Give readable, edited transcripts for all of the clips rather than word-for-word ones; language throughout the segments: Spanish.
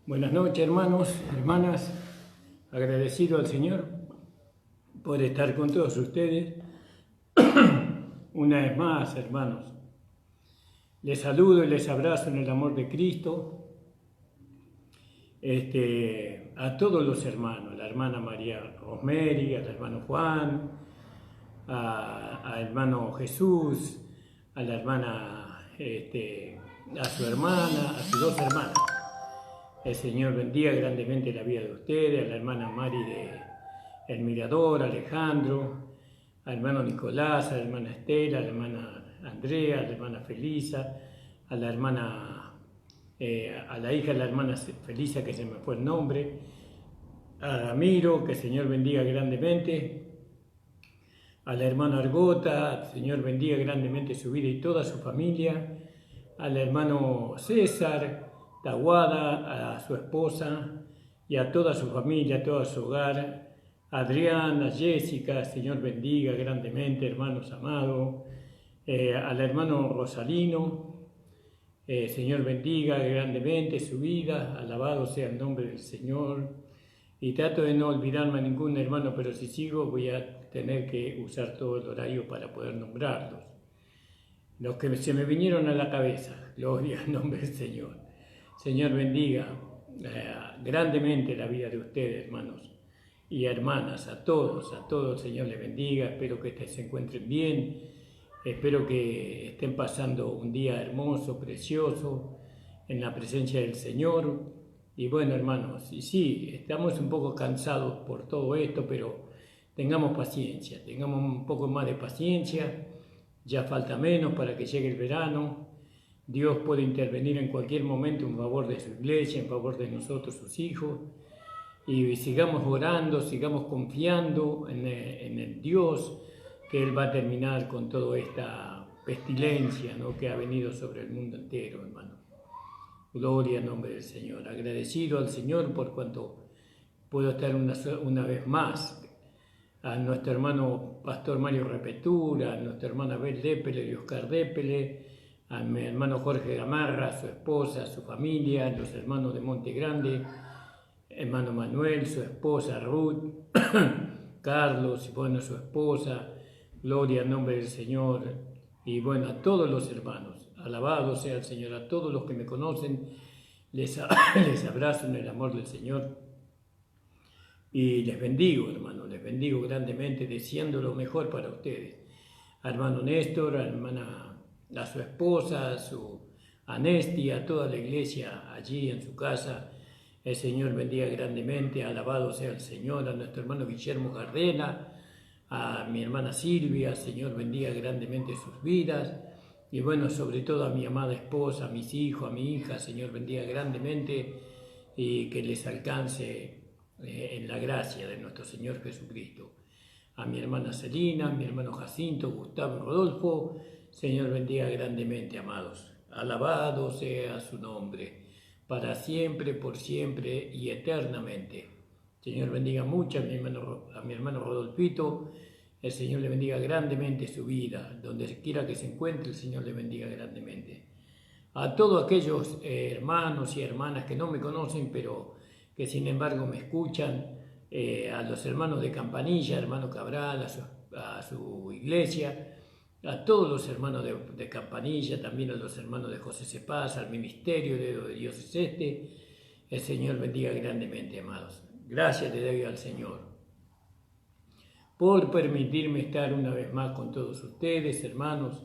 Buenas noches, hermanos, hermanas. Agradecido al Señor por estar con todos ustedes. Una vez más, hermanos. Les saludo y les abrazo en el amor de Cristo. A todos los hermanos, a la hermana María Rosemary, al hermano Juan, al hermano Jesús, a la hermana, a su hermana, a sus dos hermanas. El Señor bendiga grandemente la vida de ustedes, a la hermana Mari de El Mirador, a Alejandro, al hermano Nicolás, a la hermana Estela, a la hermana Andrea, a la hermana Felisa, a la hermana, a la hija de la hermana Felisa, que se me fue el nombre, a Ramiro, que el Señor bendiga grandemente, a la hermana Argota, el Señor bendiga grandemente su vida y toda su familia, al hermano César Taguada, a su esposa y a toda su familia, a todo su hogar, a Adriana, a Jessica, Señor bendiga grandemente, hermanos amados, al hermano Rosalino, Señor bendiga grandemente su vida, alabado sea el nombre del Señor. Y trato de no olvidarme a ningún hermano, pero si sigo voy a tener que usar todo el horario para poder nombrarlos. Los que se me vinieron a la cabeza, gloria al nombre del Señor. Señor bendiga grandemente la vida de ustedes, hermanos y hermanas, a todos, Señor les bendiga. Espero que se encuentren bien, espero que estén pasando un día hermoso, precioso, en la presencia del Señor. Y bueno, hermanos, y sí, estamos un poco cansados por todo esto, pero tengamos paciencia, tengamos un poco más de paciencia, ya falta menos para que llegue el verano. Dios puede intervenir en cualquier momento en favor de su iglesia, en favor de nosotros, sus hijos, y sigamos orando, sigamos confiando en el Dios, que Él va a terminar con toda esta pestilencia, ¿no?, que ha venido sobre el mundo entero, hermano. Gloria al nombre del Señor. Agradecido al Señor por cuanto puedo estar una vez más. A nuestro hermano Pastor Mario Repetura, a nuestra hermana Bel Dépele y Oscar Dépele, a mi hermano Jorge Gamarra, a su esposa, a su familia, a los hermanos de Monte Grande, hermano Manuel, su esposa Ruth, Carlos, y bueno, su esposa, gloria al nombre del Señor, y bueno, a todos los hermanos, alabado sea el Señor, a todos los que me conocen, les abrazo en el amor del Señor, y les bendigo, hermano, les bendigo grandemente, deseando lo mejor para ustedes. A hermano Néstor, a su esposa, a su Anestia, a toda la iglesia allí en su casa, el Señor bendiga grandemente, alabado sea el Señor. A nuestro hermano Guillermo Gardena, a mi hermana Silvia, Señor bendiga grandemente sus vidas. Y bueno, sobre todo a mi amada esposa, a mis hijos, a mi hija, Señor bendiga grandemente y que les alcance en la gracia de nuestro Señor Jesucristo. A mi hermana Celina, a mi hermano Jacinto, Gustavo, Rodolfo, Señor bendiga grandemente, amados. Alabado sea su nombre, para siempre, por siempre y eternamente. Señor bendiga mucho a mi hermano Rodolfito. El Señor le bendiga grandemente su vida. Donde quiera que se encuentre, el Señor le bendiga grandemente. A todos aquellos hermanos y hermanas que no me conocen, pero que sin embargo me escuchan, a los hermanos de Campanilla, hermano Cabral, a su iglesia, a todos los hermanos de Campanilla, también a los hermanos de José Cepaz, al ministerio de Dios es este. El Señor bendiga grandemente, amados. Gracias le doy al Señor por permitirme estar una vez más con todos ustedes, hermanos,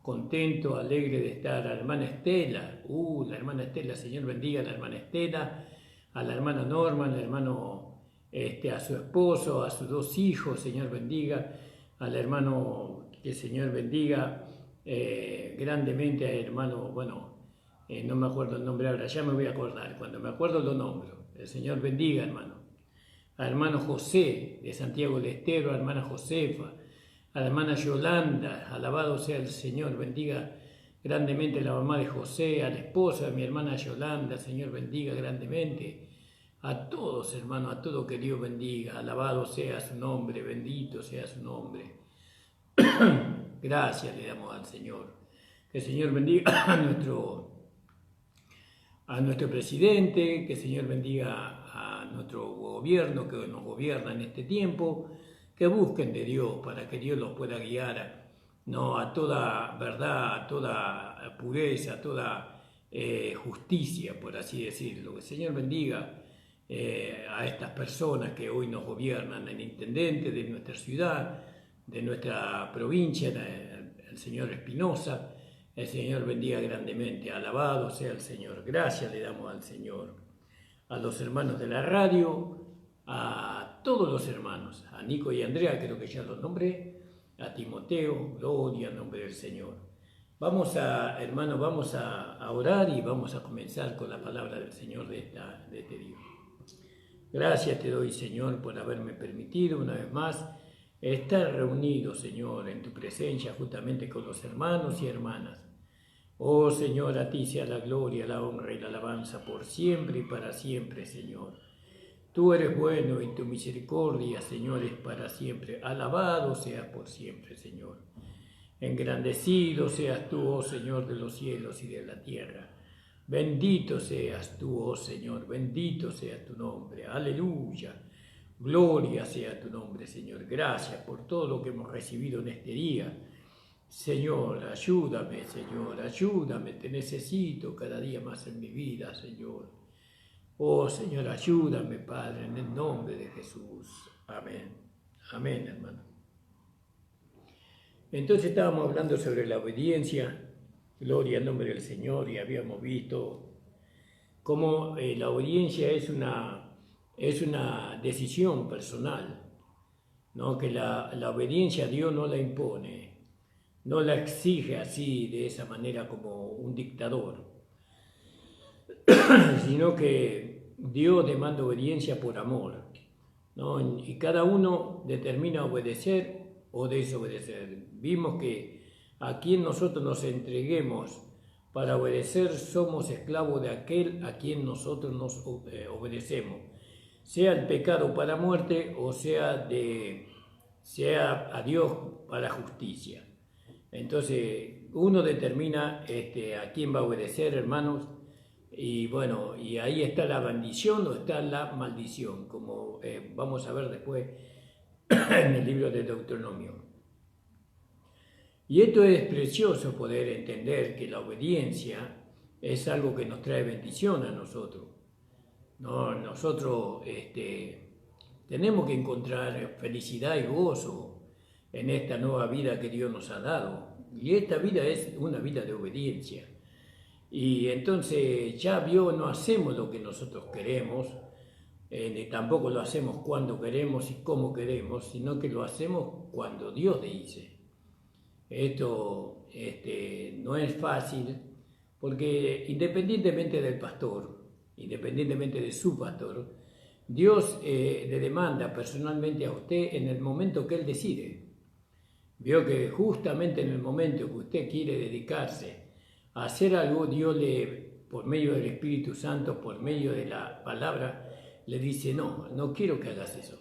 contento, alegre de estar. A la hermana Estela, la hermana Estela, Señor bendiga a la hermana Estela, a la hermana Norma, al hermano, a su esposo, a sus dos hijos, Señor bendiga, al hermano, que el Señor bendiga grandemente, al hermano, bueno, no me acuerdo el nombre ahora, ya me voy a acordar, cuando me acuerdo lo nombro. El Señor bendiga, hermano. Al hermano José de Santiago del Estero, a la hermana Josefa, a la hermana Yolanda, alabado sea el Señor, bendiga grandemente a la mamá de José, a la esposa de mi hermana Yolanda, Señor bendiga grandemente. A todos, hermanos, a todos que Dios bendiga, alabado sea su nombre, bendito sea su nombre. Gracias le damos al Señor. Que el Señor bendiga a nuestro a nuestro presidente, que el Señor bendiga a nuestro gobierno que nos gobierna en este tiempo, que busquen de Dios para que Dios los pueda guiar, ¿no?, a toda verdad, a toda pureza, a toda justicia, por así decirlo. Que el Señor bendiga a estas personas que hoy nos gobiernan, el intendente de nuestra ciudad, de nuestra provincia, el señor Espinosa. El Señor bendiga grandemente. Alabado sea el Señor. Gracias le damos al Señor. A los hermanos de la radio, a todos los hermanos, a Nico y Andrea, creo que ya los nombré, a Timoteo, gloria al nombre del Señor. Hermanos, vamos a orar y vamos a comenzar con la palabra del Señor de este día. Gracias te doy, Señor, por haberme permitido una vez más estar reunido, Señor, en tu presencia juntamente con los hermanos y hermanas. Oh, Señor, a ti sea la gloria, la honra y la alabanza por siempre y para siempre, Señor. Tú eres bueno y tu misericordia, Señor, es para siempre. Alabado seas por siempre, Señor. Engrandecido seas tú, oh Señor, de los cielos y de la tierra. Bendito seas tú, oh Señor, bendito sea tu nombre. Aleluya. Gloria sea tu nombre, Señor. Gracias por todo lo que hemos recibido en este día. Señor, ayúdame, te necesito cada día más en mi vida, Señor. Oh, Señor, ayúdame, Padre, en el nombre de Jesús. Amén. Amén, hermano. Entonces estábamos hablando sobre la obediencia, gloria al nombre del Señor, y habíamos visto cómo la obediencia es una decisión personal, ¿no? Que la obediencia a Dios no la impone, no la exige así, de esa manera como un dictador, sino que Dios demanda obediencia por amor, ¿no? Y cada uno determina obedecer o desobedecer. Vimos que a quien nosotros nos entreguemos para obedecer somos esclavos de aquel a quien nosotros nos obedecemos, sea el pecado para muerte o sea a Dios para justicia. Entonces uno determina a quién va a obedecer, hermanos, y bueno, y ahí está la bendición o está la maldición, como vamos a ver después en el libro de Deuteronomio. Y esto es precioso poder entender que la obediencia es algo que nos trae bendición a nosotros. No, nosotros tenemos que encontrar felicidad y gozo en esta nueva vida que Dios nos ha dado. Y esta vida es una vida de obediencia. Y entonces ya no hacemos lo que nosotros queremos, tampoco lo hacemos cuando queremos y cómo queremos, sino que lo hacemos cuando Dios dice. Esto no es fácil, porque independientemente del pastor, independientemente de su pastor, Dios le demanda personalmente a usted en el momento que Él decide. Vio que justamente en el momento que usted quiere dedicarse a hacer algo, Dios por medio del Espíritu Santo, por medio de la palabra, le dice: no quiero que hagas eso,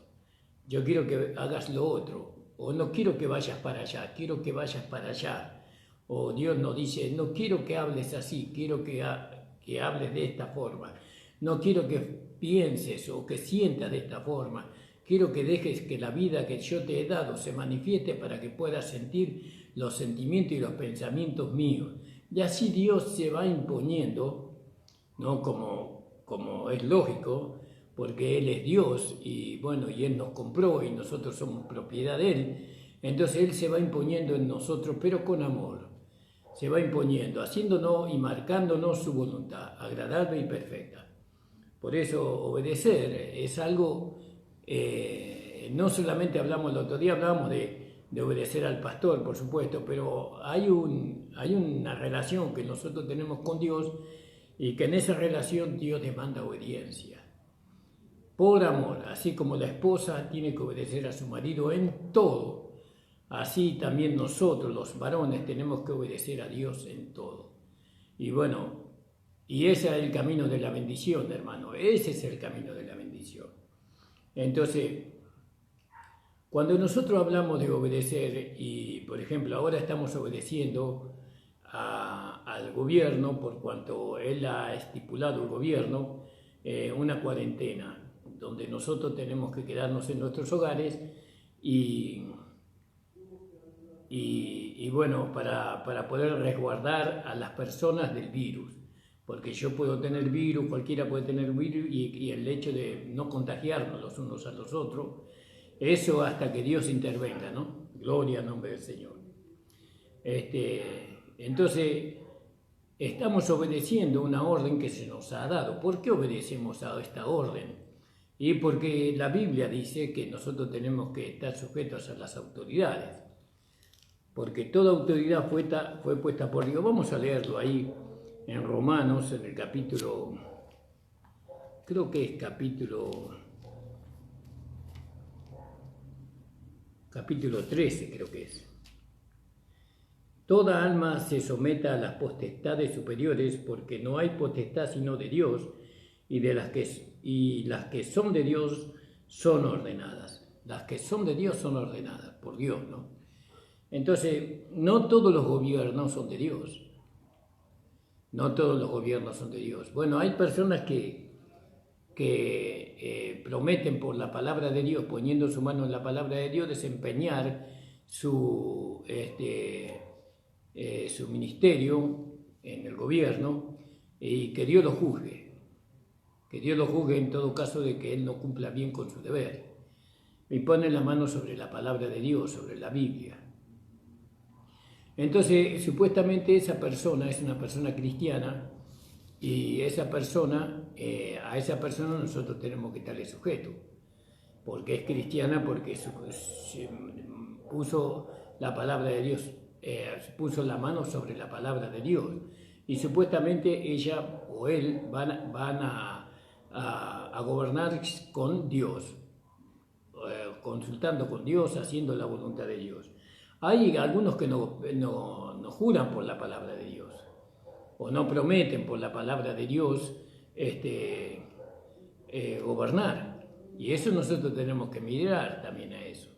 yo quiero que hagas lo otro, o no quiero que vayas para allá, quiero que vayas para allá. O Dios nos dice: no quiero que hables así, quiero que hables de esta forma, no quiero que pienses o que sientas de esta forma, quiero que dejes que la vida que yo te he dado se manifieste para que puedas sentir los sentimientos y los pensamientos míos. Y así Dios se va imponiendo, ¿no? Como es lógico, porque Él es Dios y bueno, y Él nos compró y nosotros somos propiedad de Él. Entonces Él se va imponiendo en nosotros, pero con amor. Se va imponiendo, haciéndonos y marcándonos su voluntad, agradable y perfecta. Por eso obedecer es algo, no solamente hablamos el otro día, hablamos de obedecer al pastor, por supuesto, pero hay una relación que nosotros tenemos con Dios y que en esa relación Dios demanda obediencia. Por amor, así como la esposa tiene que obedecer a su marido en todo, así también nosotros los varones tenemos que obedecer a Dios en todo. Y bueno, y ese es el camino de la bendición, hermano, ese es el camino de la bendición. Entonces, cuando nosotros hablamos de obedecer, y por ejemplo ahora estamos obedeciendo a al gobierno, por cuanto él ha estipulado el gobierno, una cuarentena, donde nosotros tenemos que quedarnos en nuestros hogares y bueno, para poder resguardar a las personas del virus, porque yo puedo tener virus, cualquiera puede tener virus, y el hecho de no contagiarnos los unos a los otros, eso hasta que Dios intervenga, ¿no? Gloria al nombre del Señor. Entonces, estamos obedeciendo una orden que se nos ha dado. ¿Por qué obedecemos a esta orden? Y porque la Biblia dice que nosotros tenemos que estar sujetos a las autoridades, porque toda autoridad fue puesta por Dios. Vamos a leerlo ahí en Romanos, en el capítulo, creo que es capítulo 13, creo que es. Toda alma se someta a las potestades superiores, porque no hay potestad sino de Dios, y las que son de Dios son ordenadas. Las que son de Dios son ordenadas por Dios, ¿no? Entonces, no todos los gobiernos son de Dios. No todos los gobiernos son de Dios. Bueno, hay personas que prometen por la palabra de Dios, poniendo su mano en la palabra de Dios, desempeñar su ministerio en el gobierno, y que Dios lo juzgue. Que Dios lo juzgue en todo caso de que él no cumpla bien con su deber. Y pone la mano sobre la palabra de Dios, sobre la Biblia. Entonces, supuestamente esa persona es una persona cristiana, y a esa persona nosotros tenemos que estarle sujeto, porque es cristiana, porque puso la palabra de Dios, puso la mano sobre la palabra de Dios, y supuestamente ella o él van a gobernar con Dios, consultando con Dios, haciendo la voluntad de Dios. Hay algunos que no juran por la palabra de Dios, o no prometen por la palabra de Dios gobernar. Y eso nosotros tenemos que mirar también a eso,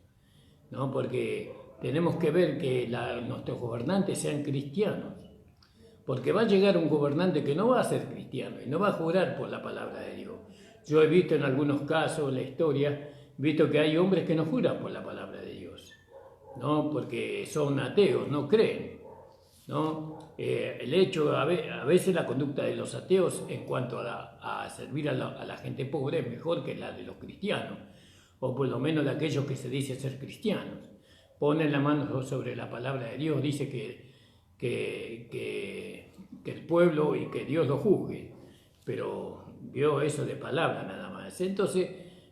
¿no? Porque tenemos que ver que nuestros gobernantes sean cristianos, porque va a llegar un gobernante que no va a ser cristiano y no va a jurar por la palabra de Dios. Yo he visto en algunos casos, en la historia, visto que hay hombres que no juran por la palabra de Dios, ¿no? Porque son ateos, no creen, ¿no? El hecho, a veces la conducta de los ateos en cuanto a servir a la gente pobre es mejor que la de los cristianos, o por lo menos de aquellos que se dicen ser cristianos. Ponen la mano sobre la palabra de Dios, dice que el pueblo y que Dios lo juzgue, pero vio eso de palabra nada más. Entonces,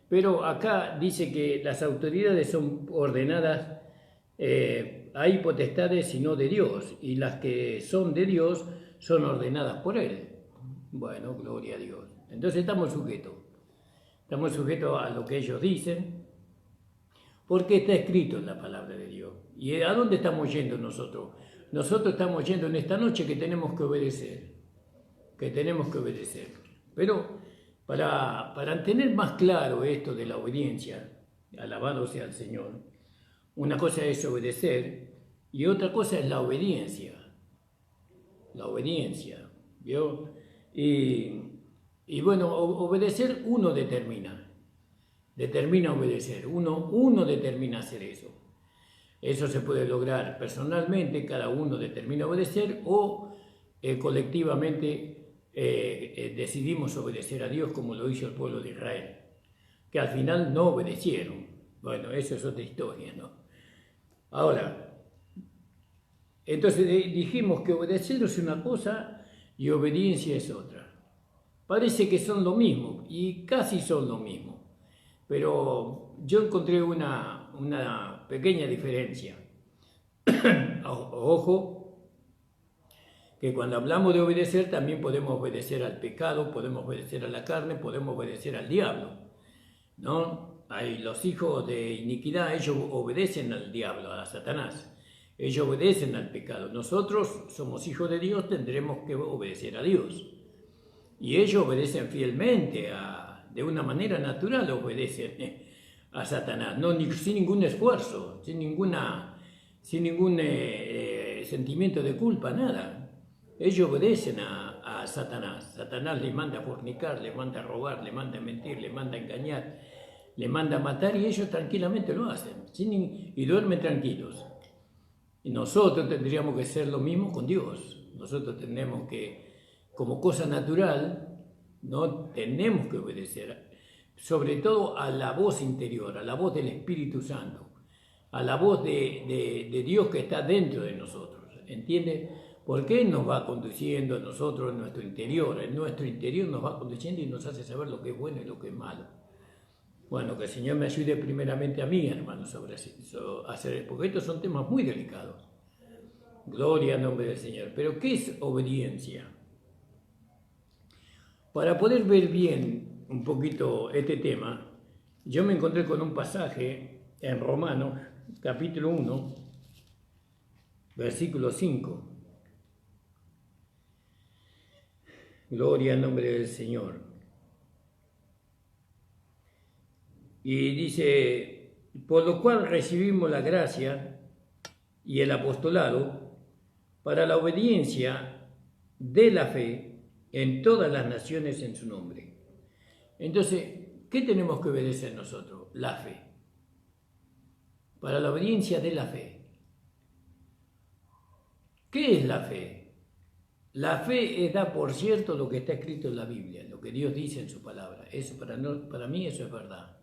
pero acá dice que las autoridades son ordenadas, hay potestades sino de Dios, y las que son de Dios son ordenadas por Él. Bueno, gloria a Dios. Entonces estamos sujetos a lo que ellos dicen, porque está escrito en la palabra de Dios. ¿Y a dónde estamos yendo nosotros? Nosotros estamos yendo en esta noche que tenemos que obedecer, Pero para tener más claro esto de la obediencia, alabado sea el Señor, una cosa es obedecer y otra cosa es la obediencia. ¿Vio? Y bueno, obedecer uno determina obedecer, uno determina hacer eso. Eso se puede lograr personalmente, cada uno determina obedecer, o colectivamente decidimos obedecer a Dios como lo hizo el pueblo de Israel, que al final no obedecieron. Bueno, eso es otra historia, ¿no? Ahora, entonces dijimos que obedecer es una cosa y obediencia es otra. Parece que son lo mismo, y casi son lo mismo, pero yo encontré una pequeña diferencia. Ojo, que cuando hablamos de obedecer también podemos obedecer al pecado, podemos obedecer a la carne, podemos obedecer al diablo, ¿no? Hay los hijos de iniquidad, ellos obedecen al diablo, a Satanás. Ellos obedecen al pecado. Nosotros somos hijos de Dios, tendremos que obedecer a Dios. Y ellos obedecen fielmente, de una manera natural obedecen a Satanás, sin ningún esfuerzo, sin ningún sentimiento de culpa, nada. Ellos obedecen a Satanás. Satanás les manda a fornicar, les manda a robar, les manda a mentir, les manda a engañar, les manda a matar y ellos tranquilamente lo hacen y duermen tranquilos. Y nosotros tendríamos que hacer lo mismo con Dios. Nosotros tenemos que, como cosa natural, no tenemos que obedecer, sobre todo a la voz interior, a la voz del Espíritu Santo, a la voz de Dios que está dentro de nosotros. ¿Entiende? Porque Él nos va conduciendo a nosotros en nuestro interior. En nuestro interior nos va conduciendo y nos hace saber lo que es bueno y lo que es malo. Bueno, que el Señor me ayude primeramente a mí, hermanos, sobre hacer, porque estos son temas muy delicados. Gloria al nombre del Señor. Pero ¿qué es obediencia? Para poder ver bien un poquito este tema, yo me encontré con un pasaje en Romanos, capítulo 1, versículo 5. Gloria al nombre del Señor. Y dice, por lo cual recibimos la gracia y el apostolado para la obediencia de la fe en todas las naciones en su nombre. Entonces, ¿qué tenemos que obedecer nosotros? La fe. Para la obediencia de la fe. ¿Qué es la fe? La fe es dar por cierto lo que está escrito en la Biblia, lo que Dios dice en su palabra. Eso para mí eso es verdad.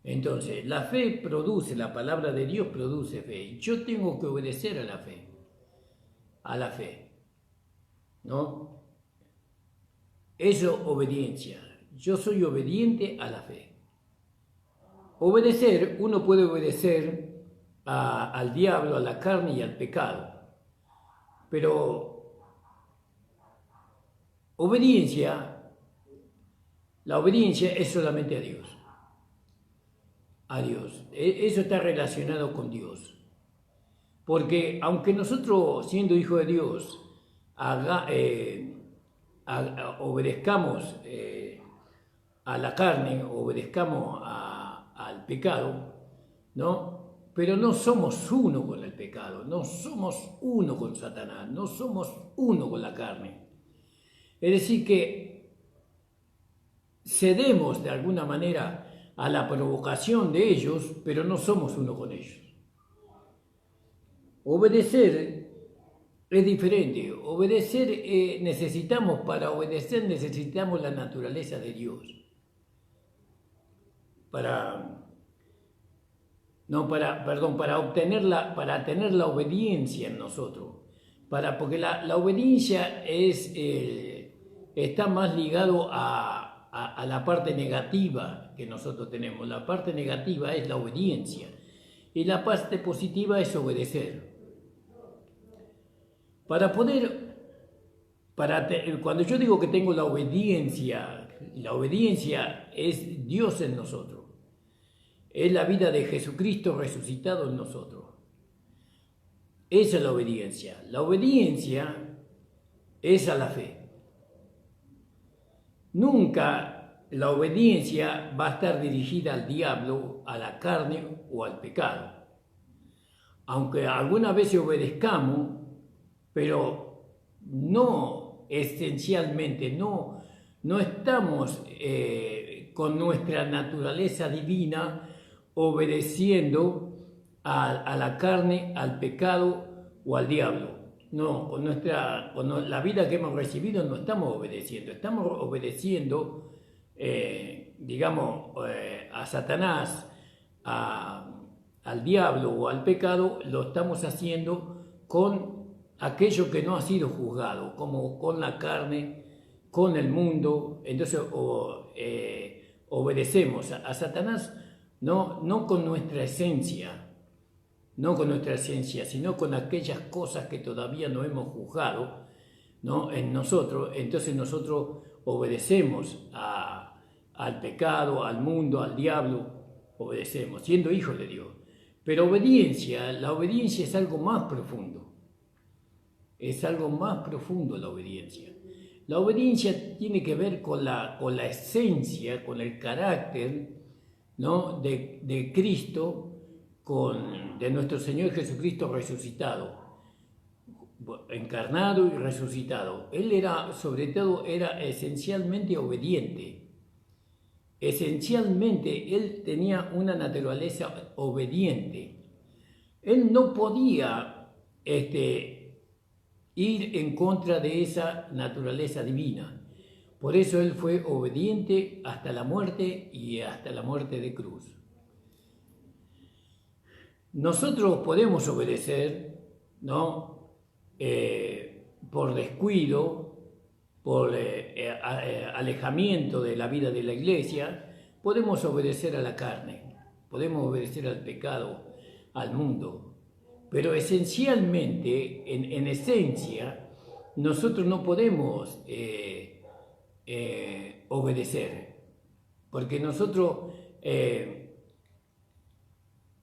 Entonces, la fe produce, la palabra de Dios produce fe. Y yo tengo que obedecer a la fe, ¿no? Eso, obediencia. Yo soy obediente a la fe. Obedecer, uno puede obedecer al diablo, a la carne y al pecado. Pero la obediencia es solamente a Dios. A Dios. Eso está relacionado con Dios. Porque aunque nosotros, siendo hijos de Dios, obedezcamos a la carne, obedezcamos al pecado, ¿no? Pero no somos uno con el pecado, no somos uno con Satanás, no somos uno con la carne. Es decir, que cedemos de alguna manera a la provocación de ellos, pero no somos uno con ellos. Obedecer es diferente. Para obedecer necesitamos la naturaleza de Dios. Para tener la obediencia en nosotros. Porque la obediencia está más ligado a la parte negativa que nosotros tenemos. La parte negativa es la obediencia y la parte positiva es obedecer. Cuando yo digo que tengo la obediencia es Dios en nosotros. Es la vida de Jesucristo resucitado en nosotros. Esa es la obediencia. La obediencia es a la fe. Nunca la obediencia va a estar dirigida al diablo, a la carne o al pecado. Aunque algunas veces obedezcamos, pero no esencialmente, no estamos con nuestra naturaleza divina obedeciendo a la carne, al pecado o al diablo. No, con la vida que hemos recibido no estamos obedeciendo, a Satanás, al diablo o al pecado, lo estamos haciendo con aquello que no ha sido juzgado, como con la carne, con el mundo. Entonces obedecemos a Satanás no con nuestra esencia, sino con aquellas cosas que todavía no hemos juzgado, ¿no? En nosotros. Entonces nosotros obedecemos al pecado, al mundo, al diablo, obedecemos, siendo hijos de Dios. Pero la obediencia es algo más profundo. Es algo más profundo la obediencia. La obediencia tiene que ver con la esencia, con el carácter, ¿no? de Cristo, de nuestro Señor Jesucristo resucitado. encarnado y resucitado. Él era, sobre todo, era esencialmente obediente. Esencialmente, él tenía una naturaleza obediente. Él no podía ir en contra de esa naturaleza divina. Por eso él fue obediente hasta la muerte y hasta la muerte de cruz. Nosotros podemos obedecer, ¿no? Por descuido, por alejamiento de la vida de la iglesia, podemos obedecer a la carne, podemos obedecer al pecado, al mundo. Pero esencialmente, en esencia, nosotros no podemos obedecer, porque nosotros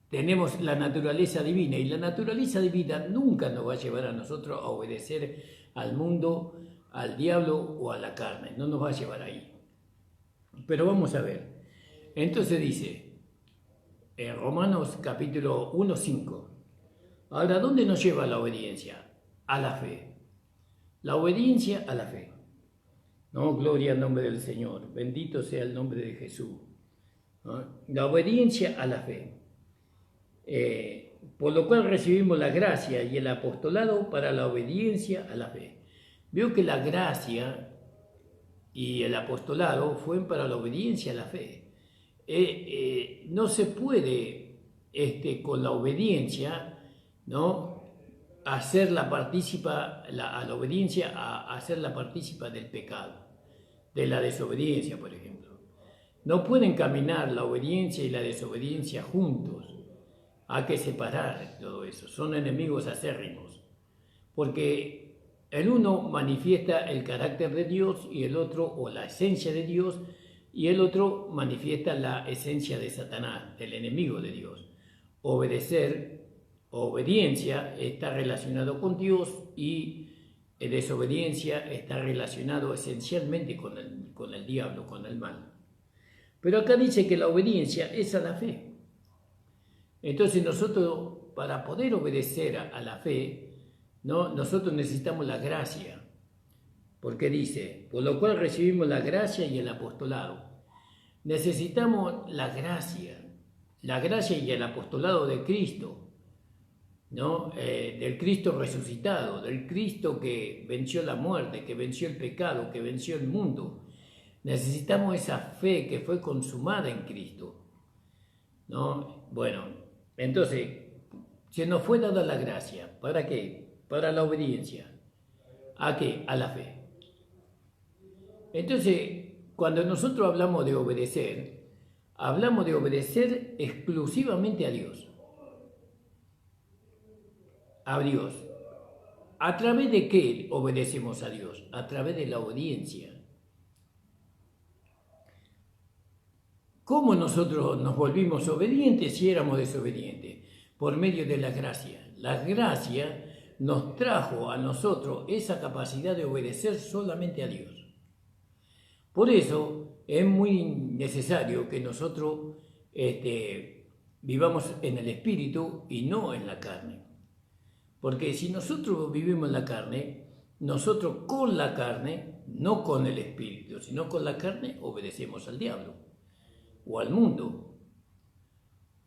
tenemos la naturaleza divina, y la naturaleza divina nunca nos va a llevar a nosotros a obedecer al mundo, al diablo o a la carne, no nos va a llevar ahí. Pero vamos a ver. Entonces dice, en Romanos capítulo 1, 5, ahora, ¿dónde nos lleva la obediencia? A la fe. La obediencia a la fe. No, gloria al nombre del Señor, bendito sea el nombre de Jesús. ¿No? La obediencia a la fe. Por lo cual recibimos la gracia y el apostolado para la obediencia a la fe. Veo que la gracia y el apostolado fueron para la obediencia a la fe. No se puede con la obediencia, ¿no? Hacerla partícipa, a la obediencia a hacerla partícipa del pecado, de la desobediencia, por ejemplo. No pueden caminar la obediencia y la desobediencia juntos. Hay que separar todo eso. Son enemigos acérrimos. Porque el uno manifiesta el carácter de Dios y el otro, o la esencia de Dios, y el otro manifiesta la esencia de Satanás, del enemigo de Dios. Obedecer, obediencia está relacionado con Dios, y desobediencia está relacionado esencialmente con el diablo, con el mal. Pero acá dice que la obediencia es a la fe. Entonces nosotros, para poder obedecer a la fe, ¿no? Nosotros necesitamos la gracia. Porque dice, por lo cual recibimos la gracia y el apostolado. Necesitamos la gracia y el apostolado de Cristo, ¿no? Del Cristo resucitado, del Cristo que venció la muerte, que venció el pecado, que venció el mundo. Necesitamos esa fe que fue consumada en Cristo, ¿no? Bueno, entonces, se nos fue dada la gracia. ¿Para qué? Para la obediencia. ¿A qué? A la fe. Entonces, cuando nosotros hablamos de obedecer exclusivamente a Dios. A Dios. ¿A través de qué obedecemos a Dios? A través de la obediencia. ¿Cómo nosotros nos volvimos obedientes si éramos desobedientes? Por medio de la gracia. La gracia nos trajo a nosotros esa capacidad de obedecer solamente a Dios. Por eso es muy necesario que nosotros vivamos en el Espíritu y no en la carne. Porque si nosotros vivimos en la carne, nosotros con la carne, no con el Espíritu, sino con la carne, obedecemos al diablo o al mundo.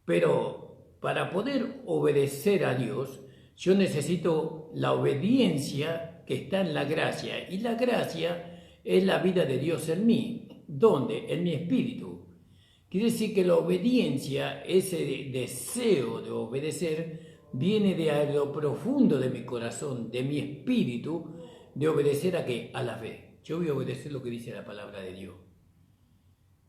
Pero para poder obedecer a Dios, yo necesito la obediencia que está en la gracia, y la gracia es la vida de Dios en mí. ¿Dónde? En mi espíritu. Quiere decir que la obediencia, ese deseo de obedecer, viene de lo profundo de mi corazón, de mi espíritu, de obedecer ¿a qué? A la fe. Yo voy a obedecer lo que dice la palabra de Dios.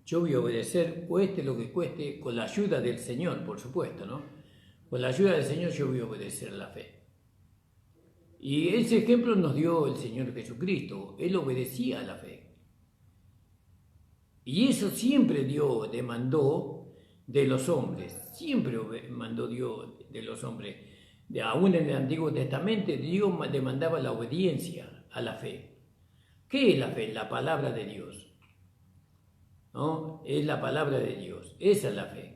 Yo voy a obedecer, cueste lo que cueste, con la ayuda del Señor, por supuesto, ¿no? Con la ayuda del Señor yo voy a obedecer la fe. Y ese ejemplo nos dio el Señor Jesucristo. Él obedecía a la fe. Y eso siempre Dios demandó de los hombres. Siempre mandó Dios de los hombres. Aún en el Antiguo Testamento Dios demandaba la obediencia a la fe. ¿Qué es la fe? La palabra de Dios. ¿No? Es la palabra de Dios. Esa es la fe.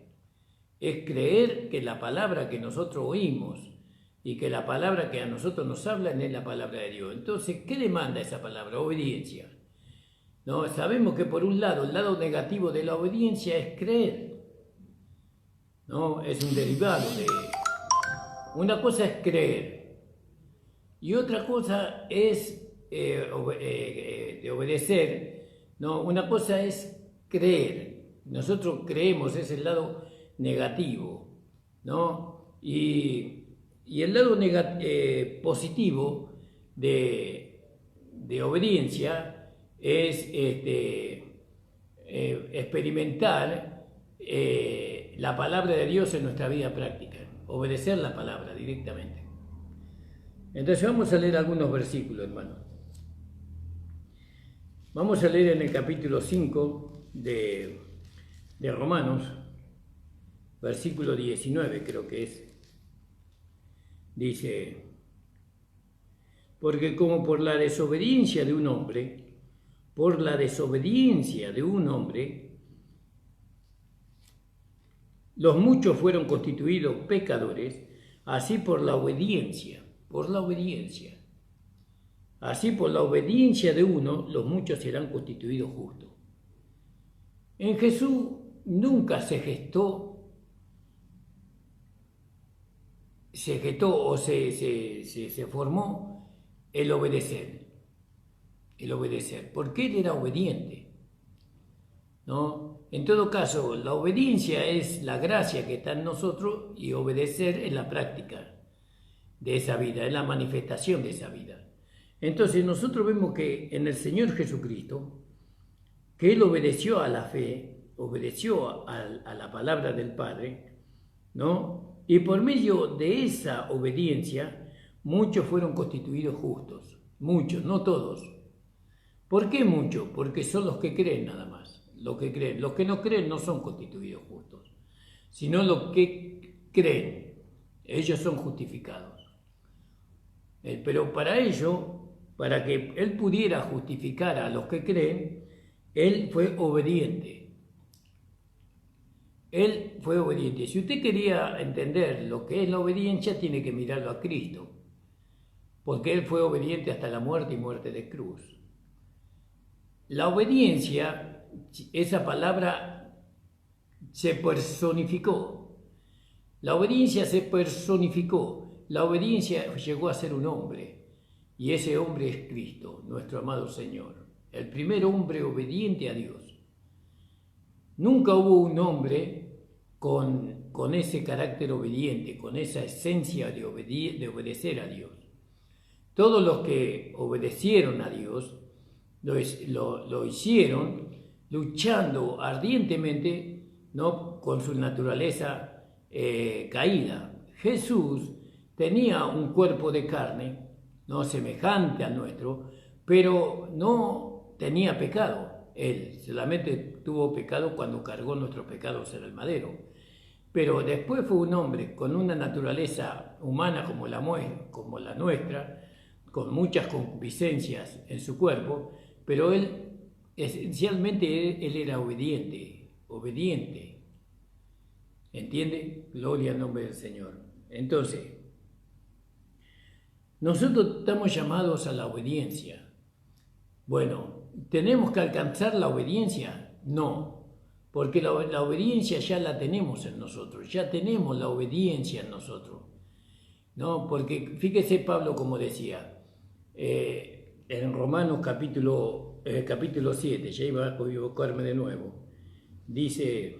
Es creer que la palabra que nosotros oímos y que la palabra que a nosotros nos hablan es la palabra de Dios. Entonces, ¿qué demanda esa palabra? Obediencia. ¿No? Sabemos que por un lado, el lado negativo de la obediencia es creer, ¿no? Es un derivado de... Una cosa es creer y otra cosa es de obedecer, ¿no? Una cosa es creer. Nosotros creemos, es el lado negativo, ¿no? Y el lado positivo de obediencia es experimentar la palabra de Dios en nuestra vida práctica, obedecer la palabra directamente. Entonces vamos a leer algunos versículos, hermano. Vamos a leer en el capítulo 5 de Romanos, versículo 19 creo que es. Dice, porque como por la desobediencia de un hombre, los muchos fueron constituidos pecadores, así por la obediencia, así por la obediencia de uno, los muchos serán constituidos justos. En Jesús nunca se gestó o se formó el obedecer, porque él era obediente, ¿no? En todo caso, la obediencia es la gracia que está en nosotros y obedecer es la práctica de esa vida, es la manifestación de esa vida. Entonces nosotros vemos que en el Señor Jesucristo, que Él obedeció a la fe, obedeció a la palabra del Padre, ¿no? Y por medio de esa obediencia, muchos fueron constituidos justos. Muchos, no todos. ¿Por qué muchos? Porque son los que creen nada más. Los que creen. Los que no creen no son constituidos justos, sino los que creen. Ellos son justificados. Pero para ello, para que Él pudiera justificar a los que creen, Él fue obediente. Él fue obediente. Si usted quería entender lo que es la obediencia, tiene que mirarlo a Cristo, porque Él fue obediente hasta la muerte y muerte de cruz. La obediencia, esa palabra se personificó. La obediencia se personificó. La obediencia llegó a ser un hombre, y ese hombre es Cristo, nuestro amado Señor, el primer hombre obediente a Dios. Nunca hubo un hombre con ese carácter obediente, con esa esencia de obedecer a Dios. Todos los que obedecieron a Dios lo hicieron luchando ardientemente, ¿no?, con su naturaleza caída. Jesús tenía un cuerpo de carne, no semejante al nuestro, pero no tenía pecado. Él solamente tuvo pecado cuando cargó nuestros pecados en el madero. Pero después fue un hombre con una naturaleza humana como la nuestra, con muchas concupiscencias en su cuerpo, pero él, esencialmente, él era obediente. ¿Entiende? Gloria al nombre del Señor. Entonces, nosotros estamos llamados a la obediencia. Bueno, ¿tenemos que alcanzar la obediencia? No, porque la obediencia ya la tenemos en nosotros, ya tenemos la obediencia en nosotros, ¿no? Porque fíjese Pablo como decía, en Romanos capítulo 7, ya iba a equivocarme de nuevo, dice,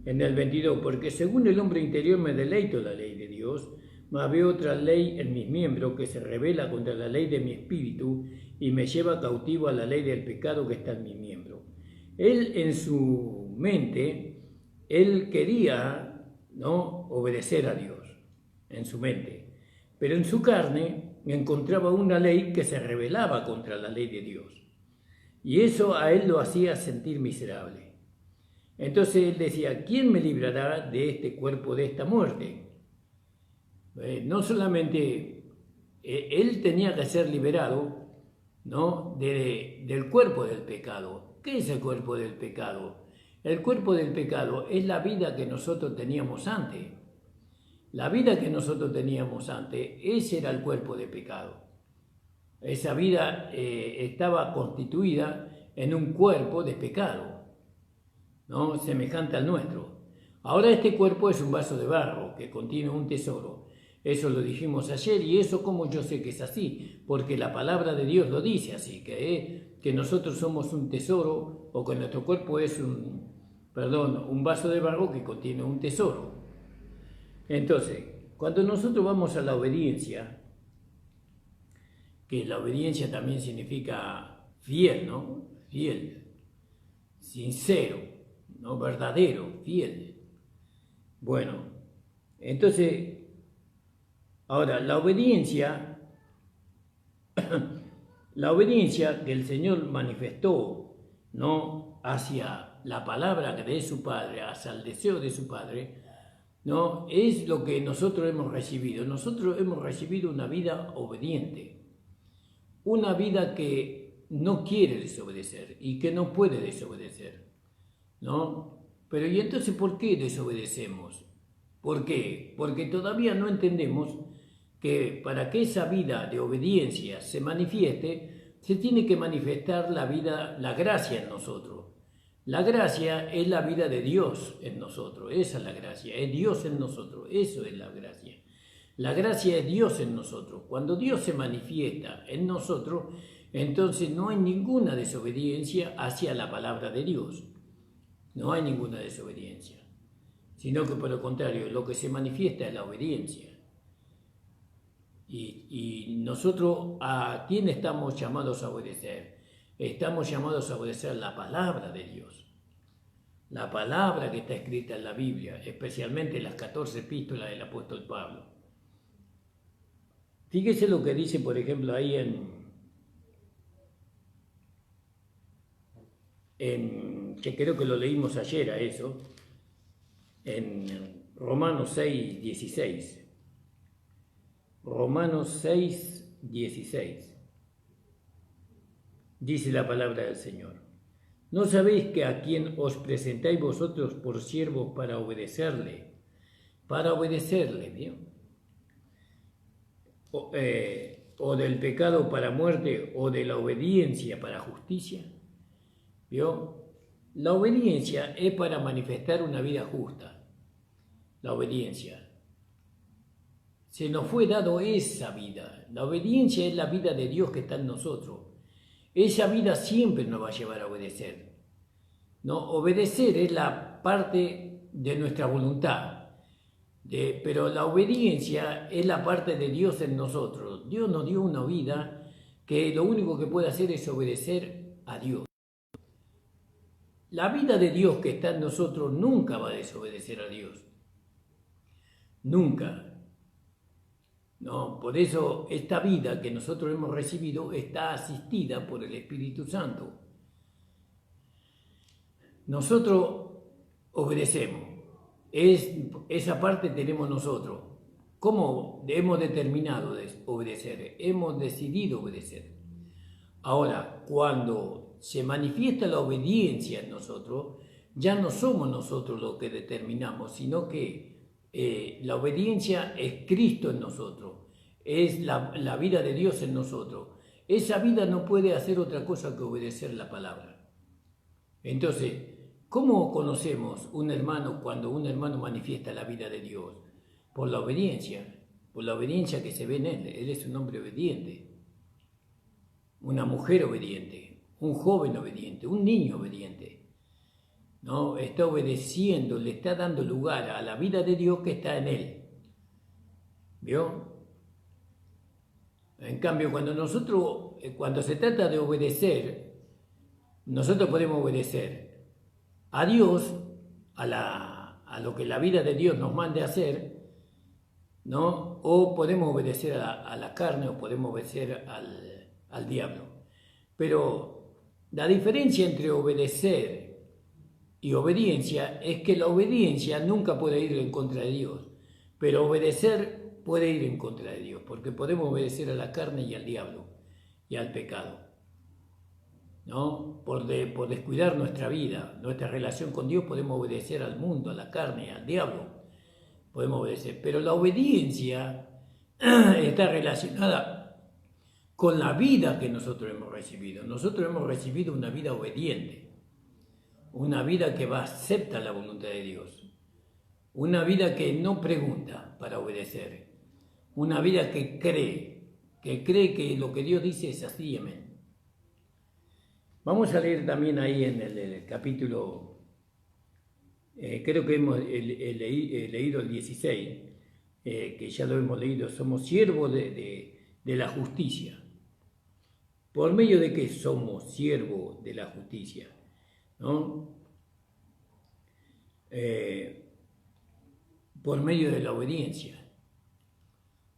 en el 22, porque según el hombre interior me deleito en la ley de Dios, mas veo otra ley en mis miembros que se rebela contra la ley de mi espíritu y me lleva cautivo a la ley del pecado que está en mi miembro. Él en su mente, él quería, ¿no?, obedecer a Dios, en su mente, pero en su carne encontraba una ley que se rebelaba contra la ley de Dios. Y eso a él lo hacía sentir miserable. Entonces él decía, ¿quién me librará de este cuerpo, de esta muerte? No solamente él tenía que ser liberado, ¿no?, del cuerpo del pecado. ¿Qué es el cuerpo del pecado? El cuerpo del pecado es la vida que nosotros teníamos antes. La vida que nosotros teníamos antes, ese era el cuerpo de pecado. Esa vida estaba constituida en un cuerpo de pecado, ¿no? Semejante al nuestro. Ahora este cuerpo es un vaso de barro que contiene un tesoro. Eso lo dijimos ayer, y eso como yo sé que es así, porque la palabra de Dios lo dice así, que nosotros somos un tesoro, o que nuestro cuerpo es un vaso de barro que contiene un tesoro. Entonces, cuando nosotros vamos a la obediencia, que la obediencia también significa fiel, ¿no? Fiel, sincero, ¿no? Verdadero, fiel. Bueno, entonces, ahora, la obediencia que el Señor manifestó, ¿no? Hacia la palabra de su Padre, hacia el deseo de su Padre, ¿no? Es lo que nosotros hemos recibido. Nosotros hemos recibido una vida obediente, una vida que no quiere desobedecer y que no puede desobedecer, ¿no? Pero ¿y entonces por qué desobedecemos? ¿Por qué? Porque todavía no entendemos que para que esa vida de obediencia se manifieste, se tiene que manifestar la gracia en nosotros. La gracia es la vida de Dios en nosotros, esa es la gracia, es Dios en nosotros, eso es la gracia. La gracia es Dios en nosotros. Cuando Dios se manifiesta en nosotros, entonces no hay ninguna desobediencia hacia la palabra de Dios. No hay ninguna desobediencia, sino que por lo contrario, lo que se manifiesta es la obediencia. Y nosotros, ¿a quién estamos llamados a obedecer? Estamos llamados a obedecer la palabra de Dios. La palabra que está escrita en la Biblia, especialmente las 14 epístolas del apóstol Pablo. Fíjese lo que dice, por ejemplo, ahí que creo que lo leímos ayer a eso, en Romanos 6, 16. Romanos 6, 16. Dice la palabra del Señor: ¿no sabéis que a quien os presentáis vosotros por siervos para obedecerle? Para obedecerle, ¿vio? O del pecado para muerte, o de la obediencia para justicia. ¿Vio? La obediencia es para manifestar una vida justa. La obediencia. Se nos fue dado esa vida. La obediencia es la vida de Dios que está en nosotros. Esa vida siempre nos va a llevar a obedecer. ¿No? Obedecer es la parte de nuestra voluntad. Pero la obediencia es la parte de Dios en nosotros. Dios nos dio una vida que lo único que puede hacer es obedecer a Dios. La vida de Dios que está en nosotros nunca va a desobedecer a Dios. Nunca. No, por eso esta vida que nosotros hemos recibido está asistida por el Espíritu Santo. Nosotros obedecemos. Esa parte tenemos nosotros. ¿Cómo hemos determinado obedecer? Hemos decidido obedecer. Ahora, cuando se manifiesta la obediencia en nosotros, ya no somos nosotros los que determinamos, sino que la obediencia es Cristo en nosotros, es la vida de Dios en nosotros. Esa vida no puede hacer otra cosa que obedecer la palabra. Entonces, ¿cómo conocemos un hermano cuando un hermano manifiesta la vida de Dios? Por la obediencia que se ve en él. Él es un hombre obediente, una mujer obediente, un joven obediente, un niño obediente. ¿No? Está obedeciendo, le está dando lugar a la vida de Dios que está en él. ¿Vio? En cambio, cuando se trata de obedecer, nosotros podemos obedecer a Dios, a lo que la vida de Dios nos mande a hacer, ¿no? O podemos obedecer a la carne, o podemos obedecer al diablo. Pero la diferencia entre obedecer y obediencia es que la obediencia nunca puede ir en contra de Dios, pero obedecer puede ir en contra de Dios, porque podemos obedecer a la carne y al diablo y al pecado. ¿no? Por descuidar nuestra vida, nuestra relación con Dios, podemos obedecer al mundo, a la carne, al diablo, podemos obedecer. Pero la obediencia está relacionada con la vida que nosotros hemos recibido. Nosotros hemos recibido una vida obediente, una vida que acepta la voluntad de Dios, una vida que no pregunta para obedecer, una vida que cree que lo que Dios dice es así, amén. Vamos a leer también ahí en el capítulo, creo que hemos leído el 16, que ya lo hemos leído, somos siervos de la justicia. ¿Por medio de qué somos siervos de la justicia? ¿No? Por medio de la obediencia.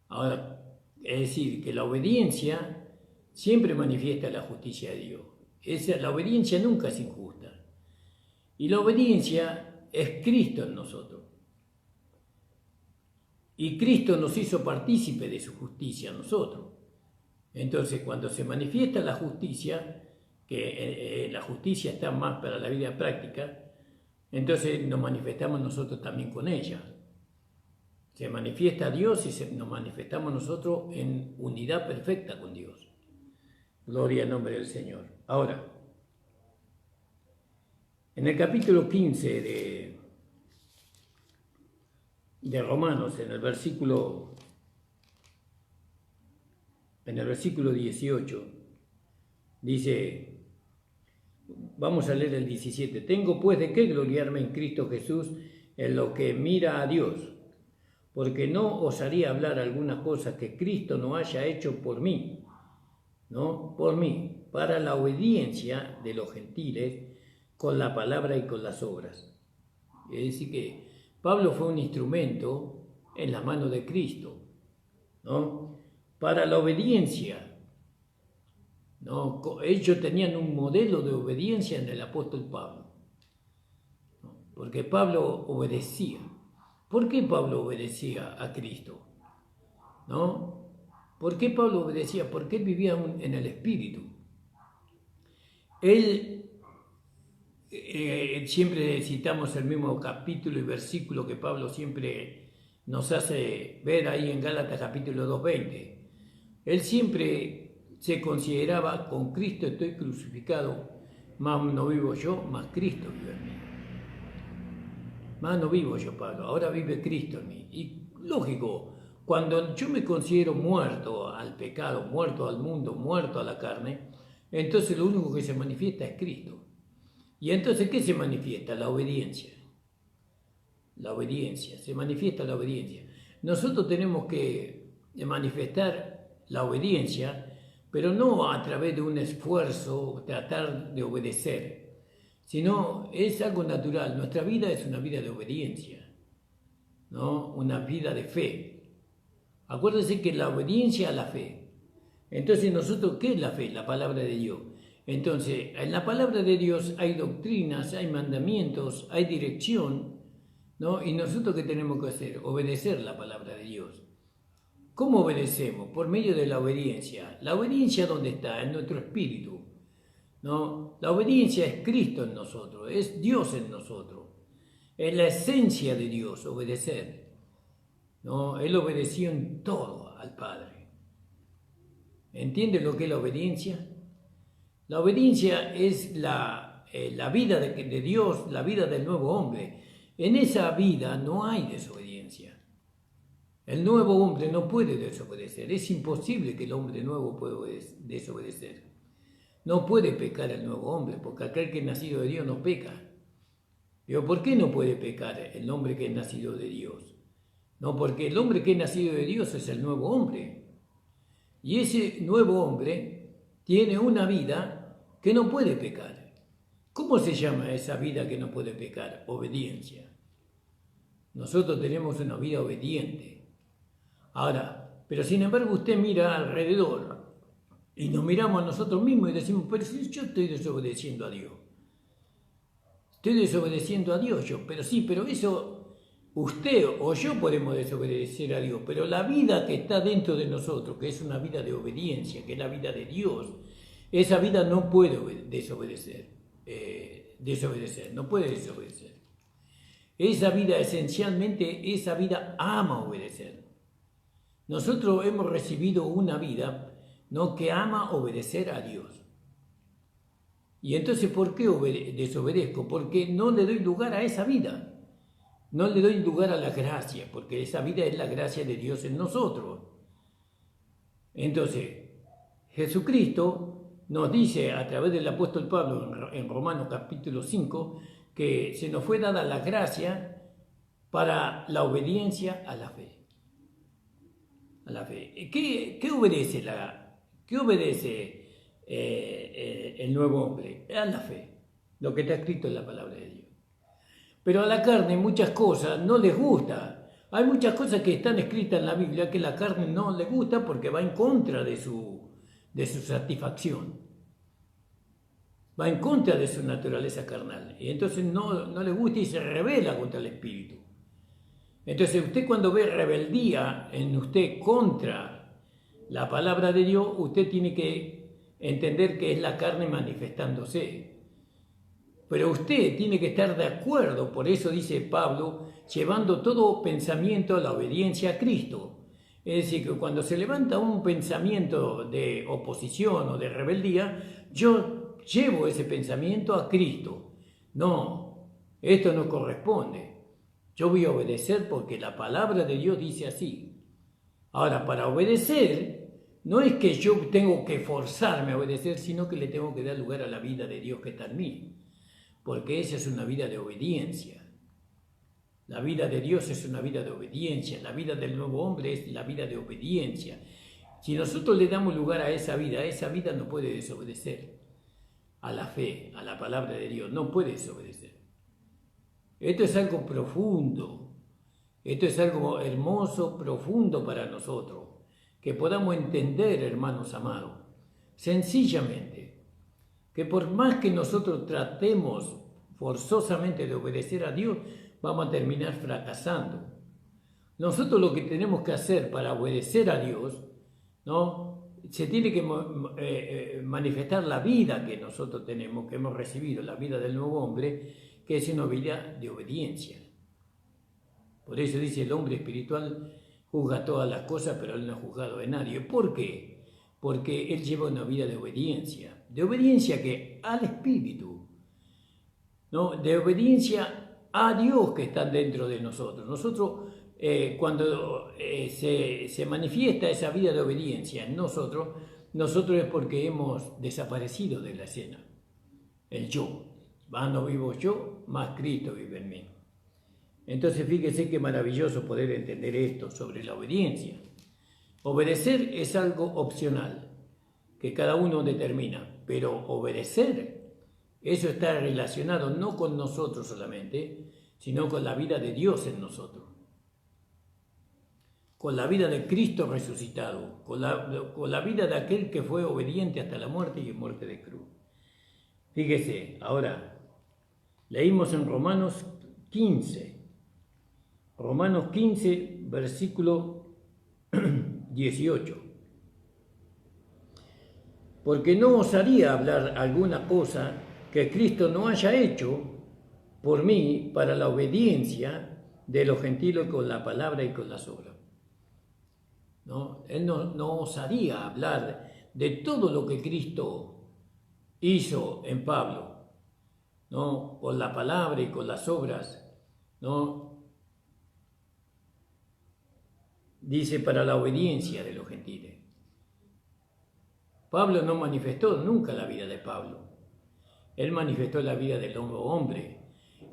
Ahora, es decir, que la obediencia siempre manifiesta la justicia de Dios. La obediencia nunca es injusta. Y la obediencia es Cristo en nosotros. Y Cristo nos hizo partícipe de su justicia a nosotros. Entonces, cuando se manifiesta la justicia, que la justicia está más para la vida práctica, entonces nos manifestamos nosotros también con ella. Se manifiesta Dios y nos manifestamos nosotros en unidad perfecta con Dios. Gloria al nombre del Señor. Ahora, en el capítulo 15 de Romanos, en el versículo 18, dice, vamos a leer el 17, tengo pues de qué gloriarme en Cristo Jesús en lo que mira a Dios, porque no osaría hablar algunas cosas que Cristo no haya hecho por mí, ¿no? Por mí, para la obediencia de los gentiles con la palabra y con las obras. Es decir que Pablo fue un instrumento en la mano de Cristo, ¿no? Para la obediencia, ¿no? Ellos tenían un modelo de obediencia en el apóstol Pablo, ¿no? Porque Pablo obedecía. ¿Por qué Pablo obedecía a Cristo? ¿No? ¿Por qué Pablo obedecía? Porque él vivía en el Espíritu. Él, siempre citamos el mismo capítulo y versículo que Pablo siempre nos hace ver ahí en Gálatas capítulo 2:20. Él siempre se consideraba, con Cristo estoy crucificado, más no vivo yo, más Cristo vive en mí. Más no vivo yo, Pablo, ahora vive Cristo en mí. Y lógico, cuando yo me considero muerto al pecado, muerto al mundo, muerto a la carne, entonces lo único que se manifiesta es Cristo. Y entonces, ¿qué se manifiesta? La obediencia. La obediencia, se manifiesta la obediencia. Nosotros tenemos que manifestar la obediencia, pero no a través de un esfuerzo, tratar de obedecer, sino es algo natural. Nuestra vida es una vida de obediencia, ¿no? Una vida de fe. Acuérdense que la obediencia a la fe. Entonces nosotros, ¿qué es la fe? La palabra de Dios. Entonces, en la palabra de Dios hay doctrinas, hay mandamientos, hay dirección, ¿no? Y nosotros, ¿qué tenemos que hacer? Obedecer la palabra de Dios. ¿Cómo obedecemos? Por medio de la obediencia. ¿La obediencia dónde está? En nuestro espíritu, ¿no? La obediencia es Cristo en nosotros, es Dios en nosotros. Es la esencia de Dios, obedecer, ¿no? Él obedeció en todo al Padre. ¿Entiende lo que es la obediencia? La obediencia es la vida de Dios, la vida del nuevo hombre. En esa vida no hay desobediencia. El nuevo hombre no puede desobedecer. Es imposible que el hombre nuevo pueda desobedecer. No puede pecar el nuevo hombre, porque aquel que es nacido de Dios no peca. Pero ¿por qué no puede pecar el hombre que es nacido de Dios? No, porque el hombre que es nacido de Dios es el nuevo hombre. Y ese nuevo hombre tiene una vida que no puede pecar. ¿Cómo se llama esa vida que no puede pecar? Obediencia. Nosotros tenemos una vida obediente. Ahora, pero sin embargo usted mira alrededor y nos miramos a nosotros mismos y decimos, pero si yo estoy desobedeciendo a Dios. Estoy desobedeciendo a Dios yo, pero sí, pero eso usted o yo podemos desobedecer a Dios, pero la vida que está dentro de nosotros, que es una vida de obediencia, que es la vida de Dios, esa vida no puede no puede desobedecer. Esa vida, esencialmente, esa vida ama obedecer. Nosotros hemos recibido una vida, ¿no?, que ama obedecer a Dios. Y entonces, ¿por qué desobedezco? Porque no le doy lugar a esa vida. No le doy lugar a la gracia, porque esa vida es la gracia de Dios en nosotros. Entonces, Jesucristo nos dice a través del apóstol Pablo en Romanos capítulo 5 que se nos fue dada la gracia para la obediencia a la fe. A la fe. ¿Qué obedece el nuevo hombre? A la fe, lo que está escrito en la palabra de Dios. Pero a la carne muchas cosas no les gusta. Hay muchas cosas que están escritas en la Biblia que la carne no le gusta porque va en contra de su satisfacción. Va en contra de su naturaleza carnal. Y entonces no le gusta y se rebela contra el Espíritu. Entonces usted, cuando ve rebeldía en usted contra la palabra de Dios, usted tiene que entender que es la carne manifestándose. Pero usted tiene que estar de acuerdo, por eso dice Pablo, llevando todo pensamiento a la obediencia a Cristo. Es decir, que cuando se levanta un pensamiento de oposición o de rebeldía, yo llevo ese pensamiento a Cristo. No, esto no corresponde. Yo voy a obedecer porque la palabra de Dios dice así. Ahora, para obedecer, no es que yo tengo que forzarme a obedecer, sino que le tengo que dar lugar a la vida de Dios que está en mí. Porque esa es una vida de obediencia. La vida de Dios es una vida de obediencia. La vida del nuevo hombre es la vida de obediencia. Si nosotros le damos lugar a esa vida no puede desobedecer a la fe, a la palabra de Dios. No puede desobedecer. Esto es algo profundo. Esto es algo hermoso, profundo para nosotros. Que podamos entender, hermanos amados, sencillamente, que por más que nosotros tratemos forzosamente de obedecer a Dios, vamos a terminar fracasando. Nosotros lo que tenemos que hacer para obedecer a Dios, ¿no?, se tiene que manifestar la vida que nosotros tenemos, que hemos recibido, la vida del nuevo hombre, que es una vida de obediencia. Por eso dice, el hombre espiritual juzga todas las cosas, pero él no ha juzgado a nadie. ¿Por qué? Porque él lleva una vida de obediencia que al Espíritu, ¿no?, de obediencia a Dios que está dentro de nosotros. Nosotros, cuando se manifiesta esa vida de obediencia en nosotros es porque hemos desaparecido de la escena. El yo, no vivo yo, más Cristo vive en mí. Entonces fíjese qué maravilloso poder entender esto sobre la obediencia. Obedecer es algo opcional, que cada uno determina, pero obedecer, eso está relacionado no con nosotros solamente, sino con la vida de Dios en nosotros, con la vida de Cristo resucitado, con la vida de aquel que fue obediente hasta la muerte y en muerte de cruz. Fíjese, ahora, leímos en Romanos 15, versículo 18. Porque no osaría hablar alguna cosa que Cristo no haya hecho por mí para la obediencia de los gentiles con la palabra y con las obras. ¿No? Él no osaría hablar de todo lo que Cristo hizo en Pablo, ¿no?, con la palabra y con las obras, ¿no? Dice, para la obediencia de los gentiles. Pablo no manifestó nunca la vida de Pablo. Él manifestó la vida del nuevo hombre.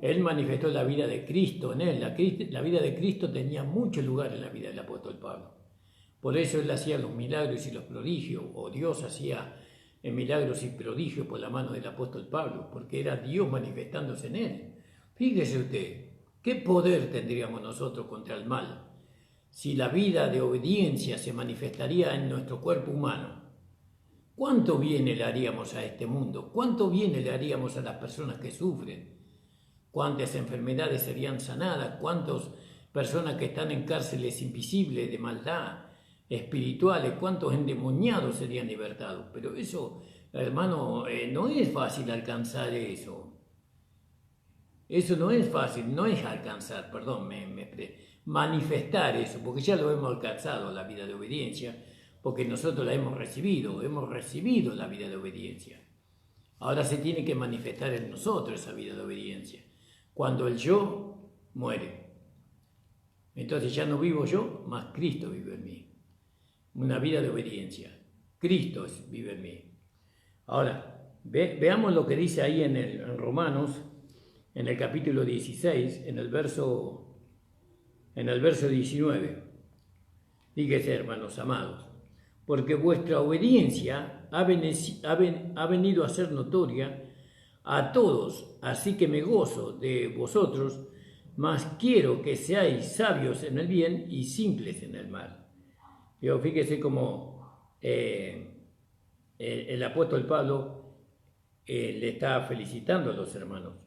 Él manifestó la vida de Cristo en él. La vida de Cristo tenía mucho lugar en la vida del apóstol Pablo. Por eso él hacía los milagros y los prodigios, o Dios hacía milagros y prodigios por la mano del apóstol Pablo, porque era Dios manifestándose en él. Fíjese usted, ¿qué poder tendríamos nosotros contra el mal si la vida de obediencia se manifestaría en nuestro cuerpo humano? ¿Cuánto bien le haríamos a este mundo? ¿Cuánto bien le haríamos a las personas que sufren? ¿Cuántas enfermedades serían sanadas? ¿Cuántas personas que están en cárceles invisibles de maldad espirituales, cuántos endemoniados serían libertados. Pero eso, hermano, no es fácil alcanzar eso. Eso no es fácil, no es alcanzar, perdón, manifestar eso, porque ya lo hemos alcanzado, la vida de obediencia, porque nosotros la hemos recibido la vida de obediencia. Ahora se tiene que manifestar en nosotros esa vida de obediencia. Cuando el yo muere, entonces ya no vivo yo, más Cristo vive en mí. Una vida de obediencia. Cristo vive en mí. Ahora, veamos lo que dice ahí en Romanos, en el capítulo 16, en el verso 19. Dígase, hermanos amados, porque vuestra obediencia ha venido a ser notoria a todos, así que me gozo de vosotros, mas quiero que seáis sabios en el bien y simples en el mal. Pero fíjese cómo el apóstol Pablo le está felicitando a los hermanos.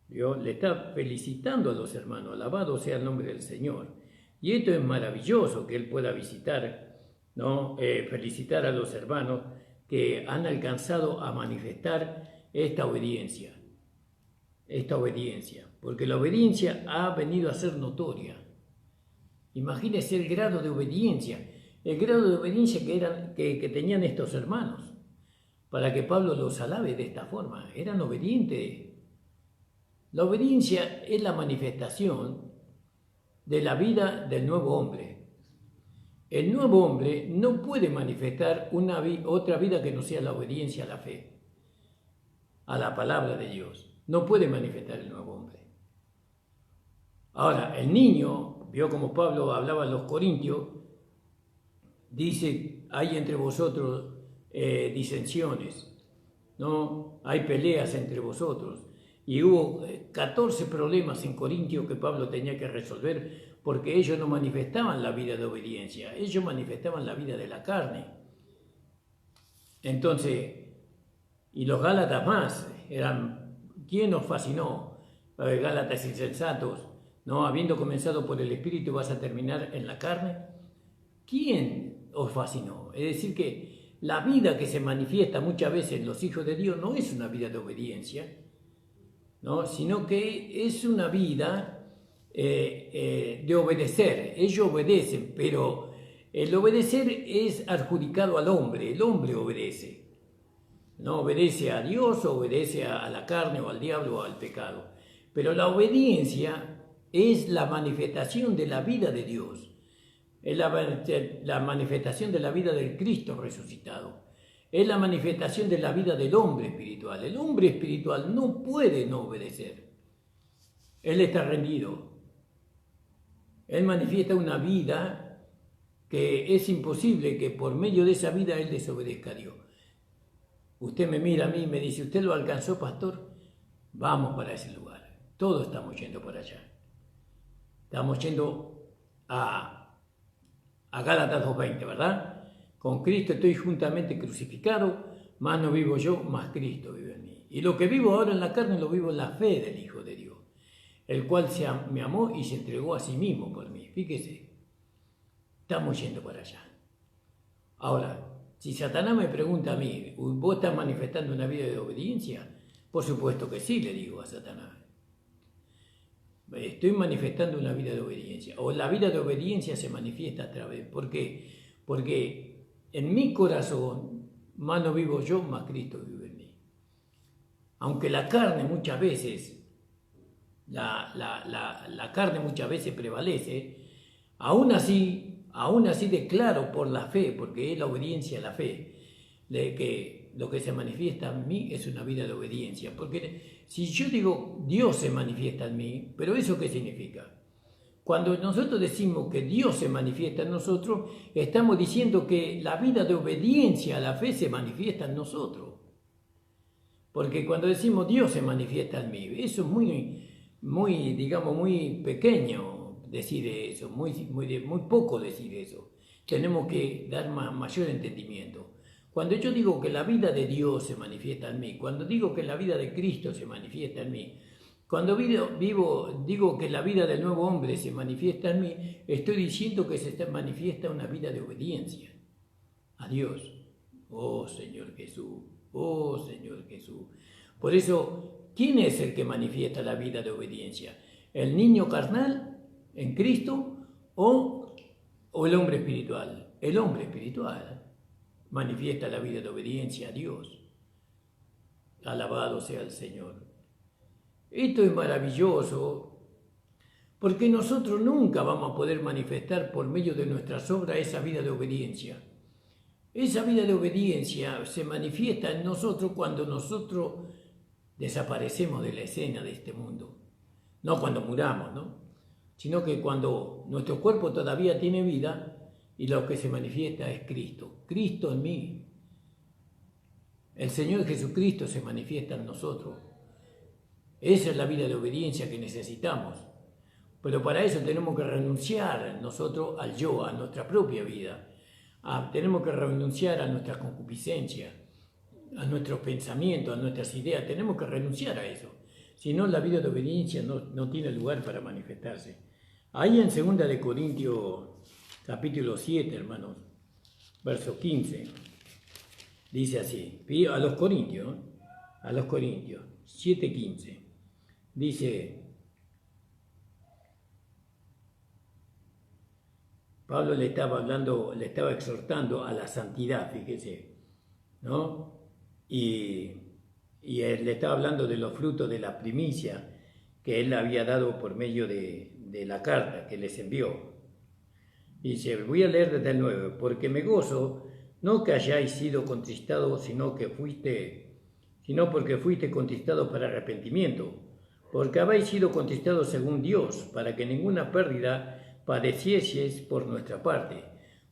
Dios le está felicitando a los hermanos, alabado sea el nombre del Señor. Y esto es maravilloso que Él pueda visitar, ¿no? Felicitar a los hermanos que han alcanzado a manifestar esta obediencia, porque la obediencia ha venido a ser notoria. Imagínese el grado de obediencia que tenían estos hermanos, para que Pablo los alabe de esta forma. Eran obedientes. La obediencia es la manifestación de la vida del nuevo hombre. El nuevo hombre no puede manifestar otra vida que no sea la obediencia a la fe, a la palabra de Dios. No puede manifestar el nuevo hombre. Ahora, el niño, vio como Pablo hablaba a los corintios, dice, hay entre vosotros disensiones, ¿no? Hay peleas entre vosotros. Y hubo 14 problemas en Corintio que Pablo tenía que resolver porque ellos no manifestaban la vida de obediencia, ellos manifestaban la vida de la carne. Entonces, y los Gálatas más, ¿quién nos fascinó? Gálatas insensatos, ¿no? Habiendo comenzado por el Espíritu vas a terminar en la carne. ¿Quién os fascinó? Es decir que la vida que se manifiesta muchas veces en los hijos de Dios no es una vida de obediencia, ¿no? Sino que es una vida de obedecer. Ellos obedecen, pero el obedecer es adjudicado al hombre. El hombre obedece. No obedece a Dios, obedece a la carne o al diablo o al pecado. Pero la obediencia es la manifestación de la vida de Dios. Es la manifestación de la vida del Cristo resucitado. Es la manifestación de la vida del hombre espiritual. El hombre espiritual no puede no obedecer. Él está rendido. Él manifiesta una vida que es imposible que por medio de esa vida él desobedezca a Dios. Usted me mira a mí y me dice, ¿usted lo alcanzó, pastor? Vamos para ese lugar. Todos estamos yendo por allá. Estamos yendo a Gálatas 2:20, ¿verdad? Con Cristo estoy juntamente crucificado, más no vivo yo, más Cristo vive en mí. Y lo que vivo ahora en la carne lo vivo en la fe del Hijo de Dios, el cual me amó y se entregó a sí mismo por mí. Fíjese, estamos yendo para allá. Ahora, si Satanás me pregunta a mí, ¿vos estás manifestando una vida de obediencia? Por supuesto que sí, le digo a Satanás. Estoy manifestando una vida de obediencia. O la vida de obediencia se manifiesta a través. ¿Por qué? Porque en mi corazón, más no vivo yo, más Cristo vive en mí. Aunque la carne muchas veces, la carne muchas veces prevalece, aún así declaro por la fe, porque es la obediencia a la fe, de que lo que se manifiesta en mí es una vida de obediencia. Porque si yo digo Dios se manifiesta en mí, ¿pero eso qué significa? Cuando nosotros decimos que Dios se manifiesta en nosotros, estamos diciendo que la vida de obediencia a la fe se manifiesta en nosotros. Porque cuando decimos Dios se manifiesta en mí, eso es muy pequeño decir eso, muy poco decir eso. Tenemos que dar mayor entendimiento. Cuando yo digo que la vida de Dios se manifiesta en mí, cuando digo que la vida de Cristo se manifiesta en mí, Cuando digo que la vida del nuevo hombre se manifiesta en mí, estoy diciendo que manifiesta una vida de obediencia a Dios. Oh Señor Jesús, oh Señor Jesús. Por eso, ¿quién es el que manifiesta la vida de obediencia? ¿El niño carnal en Cristo o el hombre espiritual? El hombre espiritual manifiesta la vida de obediencia a Dios. Alabado sea el Señor. Esto es maravilloso porque nosotros nunca vamos a poder manifestar por medio de nuestras obras esa vida de obediencia. Esa vida de obediencia se manifiesta en nosotros cuando nosotros desaparecemos de la escena de este mundo. No cuando muramos, ¿no? Sino que cuando nuestro cuerpo todavía tiene vida y lo que se manifiesta es Cristo. Cristo en mí. El Señor Jesucristo se manifiesta en nosotros. Esa es la vida de obediencia que necesitamos. Pero para eso tenemos que renunciar nosotros al yo, a nuestra propia vida. Tenemos que renunciar a nuestra concupiscencia, a nuestros pensamientos, a nuestras ideas. Tenemos que renunciar a eso. Si no, la vida de obediencia no tiene lugar para manifestarse. Ahí en 2 de Corintios, capítulo 7, hermanos, verso 15, dice así, a los Corintios 7:15, dice, Pablo le estaba exhortando a la santidad, fíjese, ¿no? Y él le estaba hablando de los frutos de la primicia que él había dado por medio de la carta que les envió. Dice, voy a leer desde el 9, porque me gozo, no que hayáis sido contristados, sino porque fuiste contristados para arrepentimiento, porque habéis sido contristados según Dios, para que ninguna pérdida padecieseis por nuestra parte,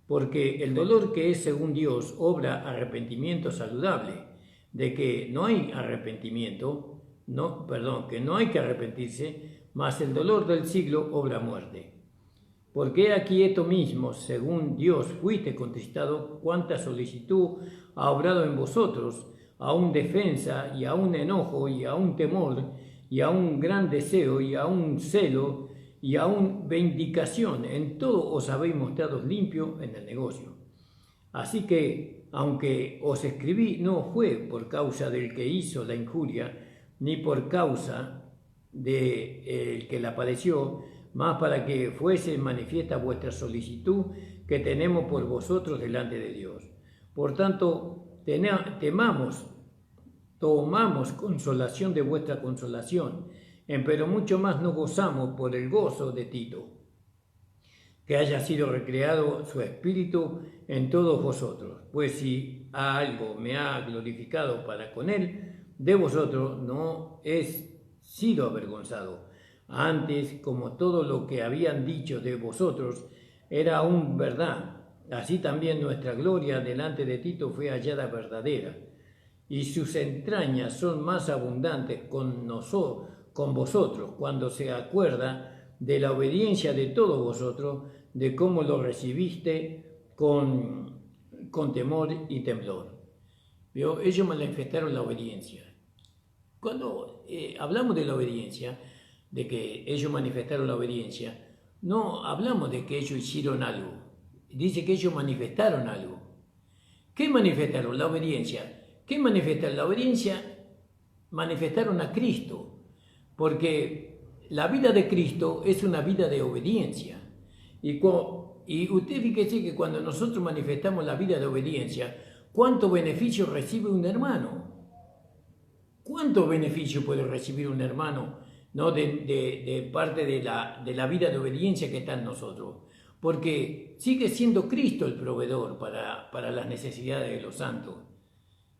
porque el dolor que es según Dios obra arrepentimiento saludable, de que no hay arrepentimiento, que no hay que arrepentirse, mas el dolor del siglo obra muerte. Porque aquí esto mismo, según Dios, fuiste contristado, cuánta solicitud ha obrado en vosotros, a un defensa, y a un enojo, y a un temor, y a un gran deseo, y a un celo, y a un vindicación. En todo os habéis mostrado limpios en el negocio. Así que, aunque os escribí, no fue por causa del que hizo la injuria, ni por causa del que la padeció, más para que fuese manifiesta vuestra solicitud que tenemos por vosotros delante de Dios. Por tanto, tomamos consolación de vuestra consolación, pero mucho más nos gozamos por el gozo de Tito, que haya sido recreado su espíritu en todos vosotros. Pues si algo me ha glorificado para con él, de vosotros no he sido avergonzado. Antes, como todo lo que habían dicho de vosotros era aún verdad, así también nuestra gloria delante de Tito fue hallada verdadera, y sus entrañas son más abundantes con vosotros, cuando se acuerda de la obediencia de todos vosotros, de cómo lo recibiste con temor y temblor. ¿Vio? Ellos manifestaron la obediencia. Cuando hablamos de la obediencia, de que ellos manifestaron la obediencia, no hablamos de que ellos hicieron algo. Dice que ellos manifestaron algo. ¿Qué manifestaron? La obediencia. ¿Qué manifestaron? La obediencia manifestaron a Cristo, porque la vida de Cristo es una vida de obediencia. Y usted fíjese que cuando nosotros manifestamos la vida de obediencia, ¿cuánto beneficio recibe un hermano? ¿Cuánto beneficio puede recibir un hermano, ¿no? de parte de la vida de obediencia que está en nosotros? Porque sigue siendo Cristo el proveedor para las necesidades de los santos,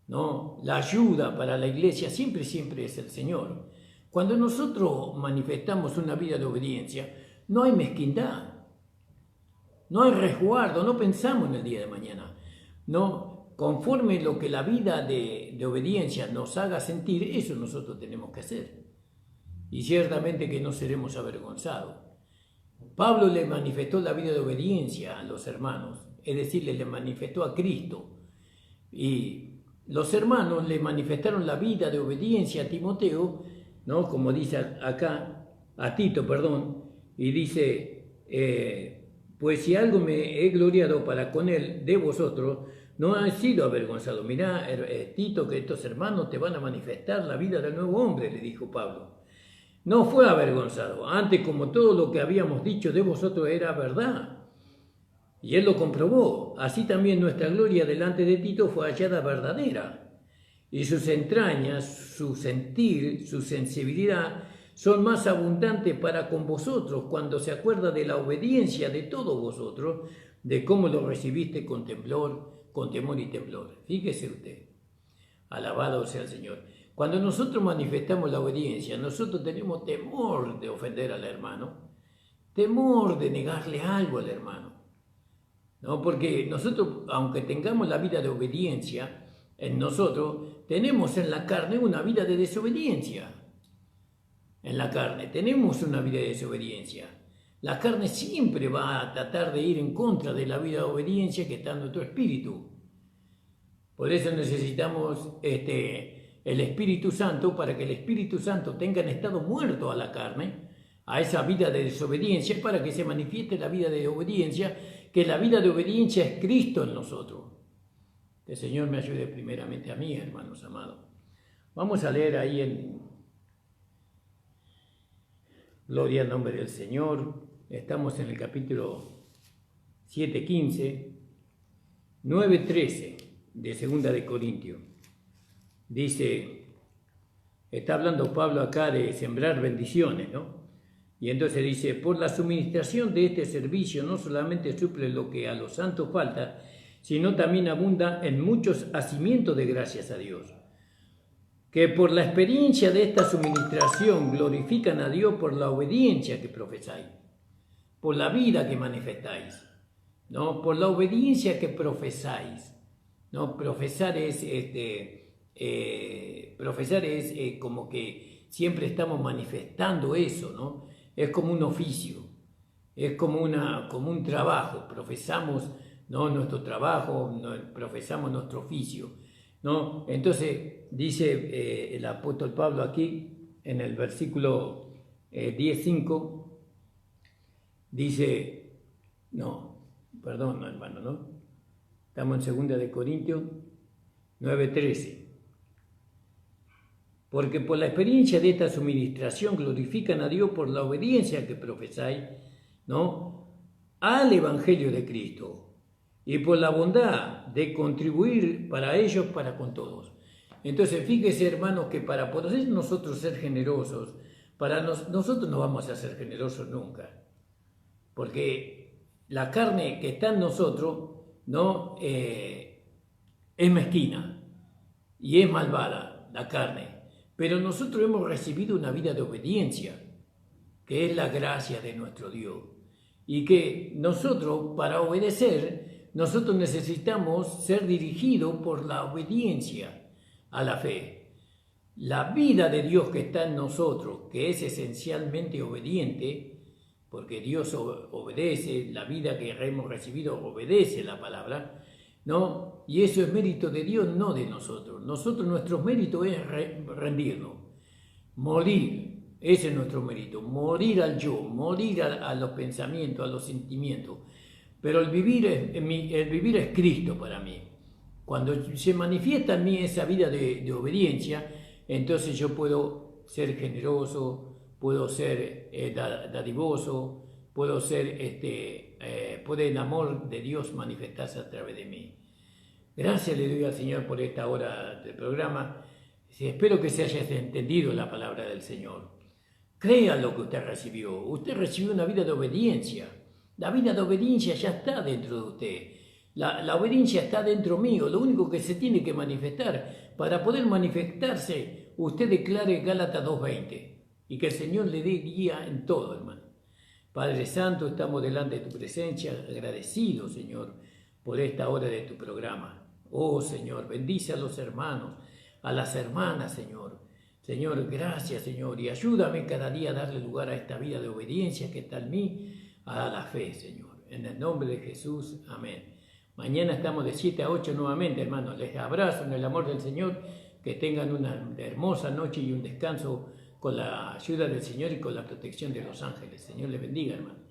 ¿no? La ayuda para la iglesia siempre es el Señor. Cuando nosotros manifestamos una vida de obediencia, no hay mezquindad, no hay resguardo, no pensamos en el día de mañana, no. Conforme lo que la vida de obediencia nos haga sentir, eso nosotros tenemos que hacer. Y ciertamente que no seremos avergonzados. Pablo le manifestó la vida de obediencia a los hermanos, es decir, le manifestó a Cristo. Y los hermanos le manifestaron la vida de obediencia a Timoteo ¿no? Como dice acá, a Tito, perdón, y dice, pues si algo me he gloriado para con él de vosotros, no he sido avergonzado. Mirá, Tito, que estos hermanos te van a manifestar la vida del nuevo hombre, le dijo Pablo. No fue avergonzado. Antes, como todo lo que habíamos dicho de vosotros era verdad. Y él lo comprobó. Así también nuestra gloria delante de Tito fue hallada verdadera. Y sus entrañas, su sentir, su sensibilidad son más abundantes para con vosotros cuando se acuerda de la obediencia de todos vosotros, de cómo lo recibiste con temor y temblor. Fíjese usted. Alabado sea el Señor. Cuando nosotros manifestamos la obediencia, nosotros tenemos temor de ofender al hermano, temor de negarle algo al hermano. ¿No? Porque nosotros, aunque tengamos la vida de obediencia en nosotros, tenemos en la carne una vida de desobediencia. En la carne tenemos una vida de desobediencia. La carne siempre va a tratar de ir en contra de la vida de obediencia que está en nuestro espíritu. Por eso necesitamos el Espíritu Santo, para que el Espíritu Santo tenga en estado muerto a la carne, a esa vida de desobediencia, para que se manifieste la vida de obediencia, que la vida de obediencia es Cristo en nosotros. Que el Señor me ayude primeramente a mí, hermanos amados. Vamos a leer ahí en Gloria al nombre del Señor. Estamos en el capítulo 7:15, 9:13 de Segunda de Corintios. Dice, está hablando Pablo acá de sembrar bendiciones, ¿no? Y entonces dice, por la suministración de este servicio no solamente suple lo que a los santos falta, sino también abunda en muchos hacimientos de gracias a Dios. Que por la experiencia de esta suministración glorifican a Dios por la obediencia que profesáis, por la vida que manifestáis, ¿no? Por la obediencia que profesáis, ¿no? Profesar es como que siempre estamos manifestando eso, ¿no? Es como un oficio, es como un trabajo, profesamos, ¿no? Nuestro trabajo, profesamos nuestro oficio, ¿no? Entonces dice el apóstol Pablo aquí en el versículo 10:5, dice, hermano, ¿no? Estamos en 2 de Corintios 9:13. Porque por la experiencia de esta suministración glorifican a Dios por la obediencia que profesáis, ¿no? Al Evangelio de Cristo, y por la bondad de contribuir para ellos, para con todos. Entonces, fíjese, hermanos, que para poder nosotros ser generosos, nosotros no vamos a ser generosos nunca, porque la carne que está en nosotros, ¿no? Es mezquina y es malvada, la carne. Pero nosotros hemos recibido una vida de obediencia, que es la gracia de nuestro Dios. Y que nosotros, para obedecer, nosotros necesitamos ser dirigidos por la obediencia a la fe. La vida de Dios que está en nosotros, que es esencialmente obediente, porque Dios obedece, la vida que hemos recibido obedece la palabra, ¿no? Y eso es mérito de Dios, no de nosotros. Nuestro mérito es rendirnos, morir, ese es nuestro mérito, morir al yo, morir a los pensamientos, a los sentimientos. Pero el vivir es Cristo para mí. Cuando se manifiesta en mí esa vida de obediencia, entonces yo puedo ser generoso, puedo ser dadivoso, puedo puede el amor de Dios manifestarse a través de mí. Gracias le doy al Señor por esta hora del programa. Espero que se haya entendido la palabra del Señor. Crea lo que usted recibió. Usted recibió una vida de obediencia. La vida de obediencia ya está dentro de usted. La obediencia está dentro mío. Lo único que se tiene que manifestar, para poder manifestarse, usted declare Gálatas 2:20 y que el Señor le dé guía en todo, hermano. Padre Santo, estamos delante de tu presencia, agradecidos, Señor, por esta hora de tu programa. Oh, Señor, bendice a los hermanos, a las hermanas, Señor. Señor, gracias, Señor, y ayúdame cada día a darle lugar a esta vida de obediencia que está en mí, a la fe, Señor. En el nombre de Jesús, amén. Mañana estamos de 7 a 8 nuevamente, hermanos. Les abrazo en el amor del Señor. Que tengan una hermosa noche y un descanso con la ayuda del Señor y con la protección de los ángeles. Señor le bendiga, hermano.